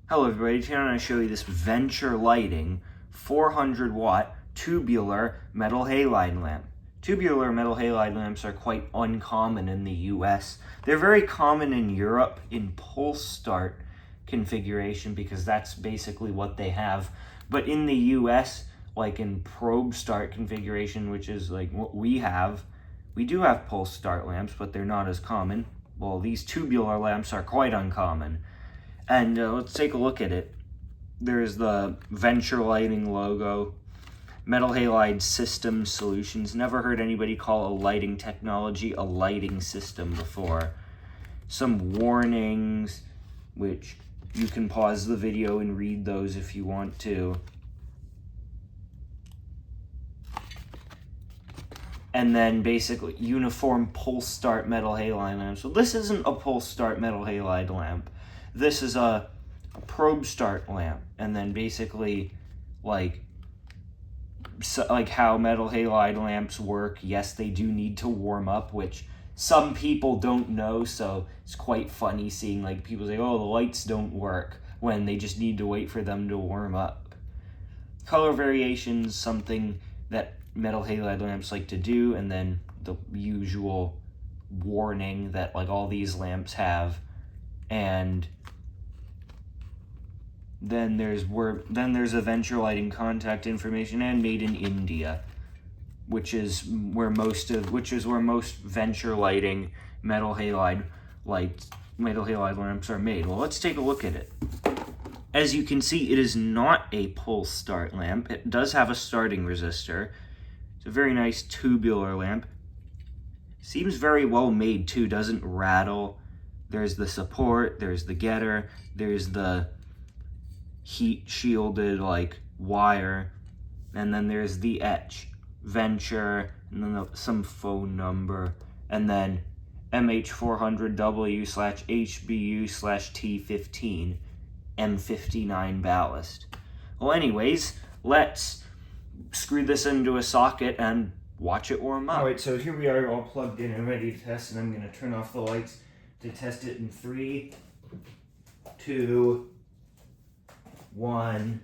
Hello everybody, today I'm going to show you this Venture Lighting 400 watt tubular metal halide lamp. Tubular metal halide lamps are quite uncommon in the US. They're very common in Europe in pulse start configuration because that's basically what they have. But in the US, like in probe start configuration, which is like what we have, we do have pulse start lamps, but they're not as common. Well, these tubular lamps are quite uncommon. And let's take a look at it. There's the Venture Lighting logo. Metal Halide System Solutions. Never heard anybody call a lighting technology a lighting system before. Some warnings, which you can pause the video and read those if you want to. And then basically uniform pulse start metal halide lamp. So this isn't a pulse start metal halide lamp. This is a probe start lamp. And then basically like how metal halide lamps work. Yes, they do need to warm up, which some people don't know, so it's quite funny seeing like people say, oh, the lights don't work, when they just need to wait for them to warm up. Color variations, something that metal halide lamps like to do, and then the usual warning that like all these lamps have. And then there's a Venture Lighting contact information and made in India, which is where most Venture Lighting metal halide lamps are made. Well, let's take a look at it. As you can see, it is not a pulse start lamp. It does have a starting resistor. It's a very nice tubular lamp. Seems very well made too, doesn't rattle. There's the support, there's the getter, there's the heat shielded like wire, and then there's the etch, Venture, and then some phone number, and then MH400W/HBU/T15 M59 ballast. Well, anyways, let's screw this into a socket and watch it warm up. Alright, so here we are all plugged in and ready to test, and I'm going to turn off the lights to test it in 3, 2, 1.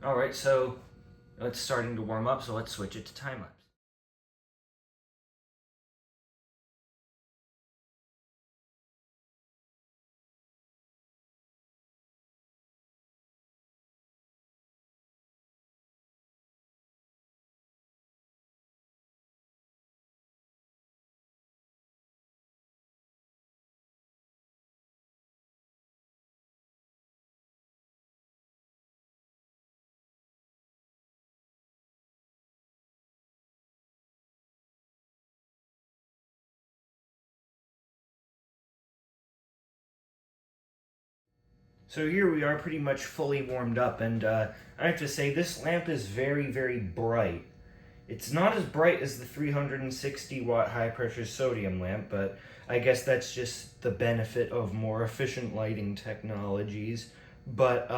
Alright, so it's starting to warm up, so let's switch it to time-lapse. So here we are pretty much fully warmed up, and I have to say this lamp is very, very bright. It's not as bright as the 360 watt high pressure sodium lamp, but I guess that's just the benefit of more efficient lighting technologies. But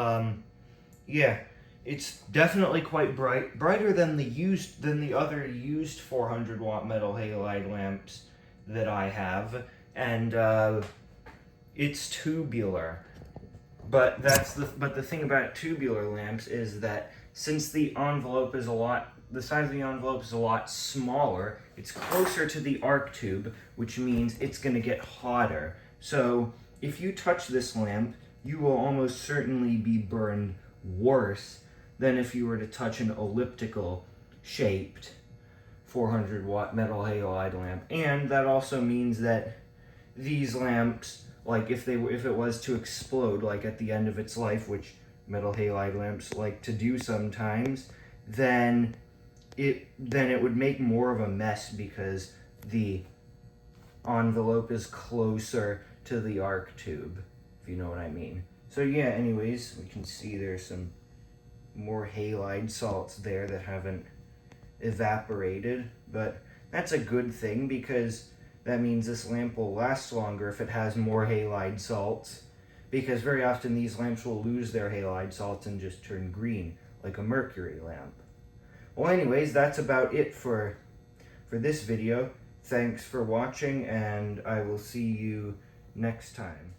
yeah, it's definitely quite bright, brighter than the other used 400 watt metal halide lamps that I have, and it's tubular. But the thing about tubular lamps is that since the size of the envelope is a lot smaller, it's closer to the arc tube, which means it's going to get hotter. So if you touch this lamp, you will almost certainly be burned worse than if you were to touch an elliptical shaped 400 watt metal halide lamp. And that also means that these lamps, like if it was to explode, like at the end of its life, which metal halide lamps like to do sometimes, then it would make more of a mess because the envelope is closer to the arc tube, if you know what I mean. So yeah, anyways, we can see there's some more halide salts there that evaporated, but that's a good thing because that means this lamp will last longer if it has more halide salts, because very often these lamps will lose their halide salts and just turn green, like a mercury lamp. Well, anyways, that's about it for this video. Thanks for watching, and I will see you next time.